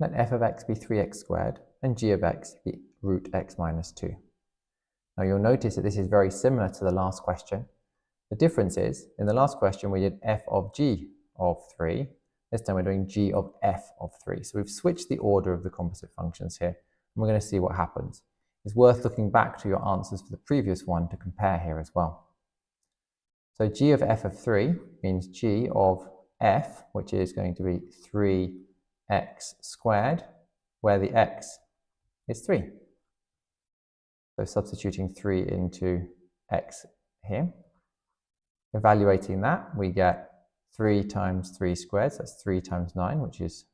let f of x be 3x squared and g of x be root x minus 2. Now you'll notice that this is very similar to the last question. The difference is, in the last question we did f of g of 3. This time we're doing g of f of 3. So we've switched the order of the composite functions here, and we're going to see what happens. It's worth looking back to your answers for the previous one to compare here as well. So g of f of 3 means g of f, which is going to be 3x squared, where the x is 3. So substituting 3 into x here. Evaluating that, we get 3 times 3 squared, so that's 3 times 9, which is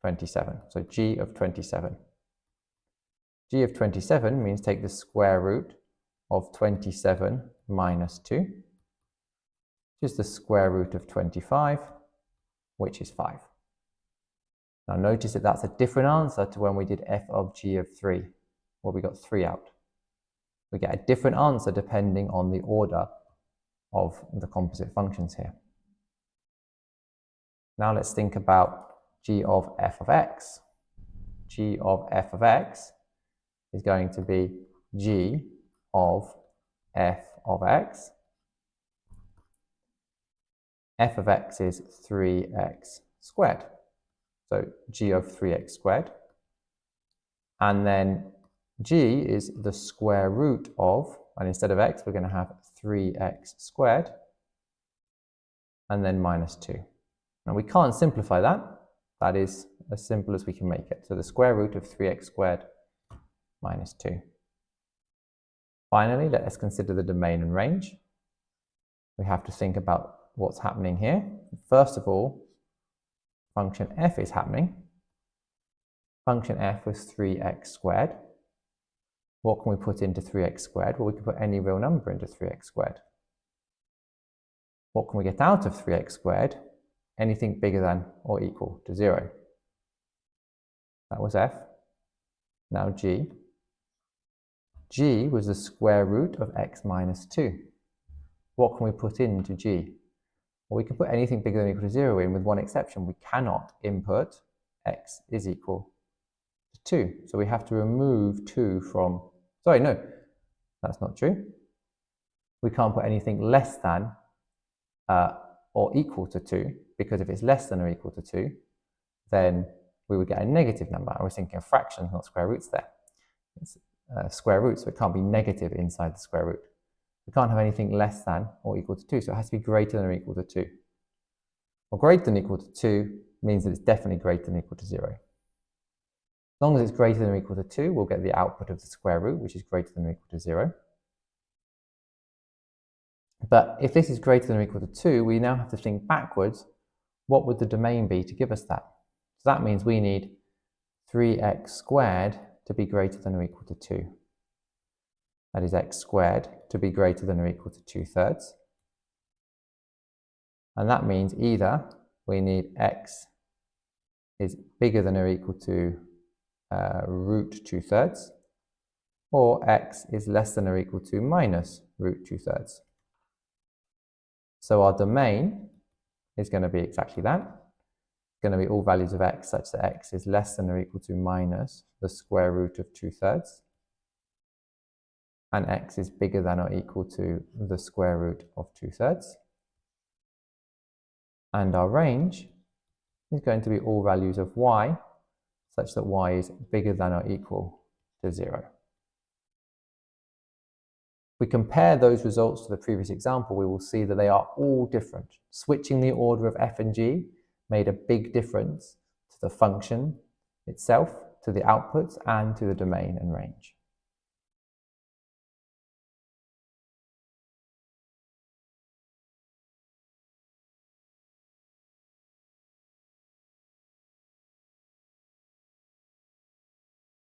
27. So g of 27. G of 27 means take the square root of 27 minus 2, which is the square root of 25, which is 5. Now notice that that's a different answer to when we did f of g of 3, where we got 3 out. We get a different answer depending on the order of the composite functions here. Now let's think about g of f of x. G of f of x is going to be g of f of x. F of x is 3x squared. So g of 3x squared. And then g is the square root of, and instead of x, we're going to have 3x squared, and then minus 2. Now we can't simplify that. That is as simple as we can make it. So the square root of 3x squared minus 2. Finally, let us consider the domain and range. We have to think about what's happening here. First of all, function f is happening. Function f was 3x squared. What can we put into 3x squared? Well, we can put any real number into 3x squared. What can we get out of 3x squared? Anything bigger than or equal to 0. That was f. Now g. G was the square root of x minus 2. What can we put into g? Well, we can put anything bigger than or equal to 0 in, with one exception. We cannot input x is equal to 2. So we have to remove 2 from... Sorry, no, that's not true. We can't put anything less than or equal to 2, because if it's less than or equal to 2, then we would get a negative number. I was thinking of fractions, not square roots there. It's square roots, so it can't be negative inside the square root. We can't have anything less than or equal to 2, so it has to be greater than or equal to 2. Well, greater than or equal to 2 means that it's definitely greater than or equal to 0. As long as it's greater than or equal to 2, we'll get the output of the square root, which is greater than or equal to 0. But if this is greater than or equal to 2, we now have to think backwards. What would the domain be to give us that? So that means we need 3x squared to be greater than or equal to 2. That is x squared to be greater than or equal to 2/3. And that means either we need x is bigger than or equal to root 2/3, or x is less than or equal to minus root 2/3. So our domain is going to be exactly that. It's going to be all values of x such that x is less than or equal to minus the square root of 2/3, and x is bigger than or equal to the square root of 2/3. And our range is going to be all values of y such that y is bigger than or equal to 0. If we compare those results to the previous example, we will see that they are all different. Switching the order of f and g made a big difference to the function itself, to the outputs, and to the domain and range.